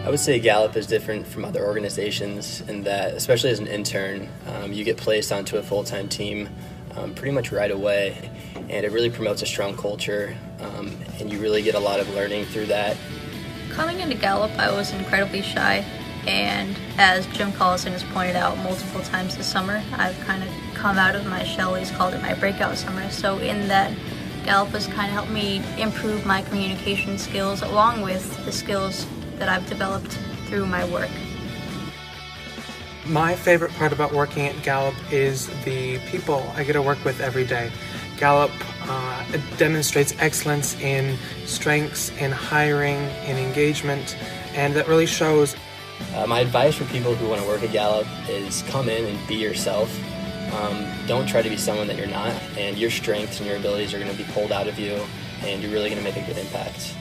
I would say Gallup is different from other organizations in that, especially as an intern, you get placed onto a full-time team pretty much right away, and it really promotes a strong culture, and you really get a lot of learning through that. Coming into Gallup, I was incredibly shy, and as Jim Collison has pointed out multiple times this summer, I've kind of come out of my shell. He's called it my breakout summer. So in that, Gallup has kind of helped me improve my communication skills along with the skills that I've developed through my work. My favorite part about working at Gallup is the people I get to work with every day. Gallup demonstrates excellence in strengths, in hiring, in engagement, and that really shows. My advice for people who want to work at Gallup is come in and be yourself. Don't try to be someone that you're not, and your strengths and your abilities are going to be pulled out of you, and you're really going to make a good impact.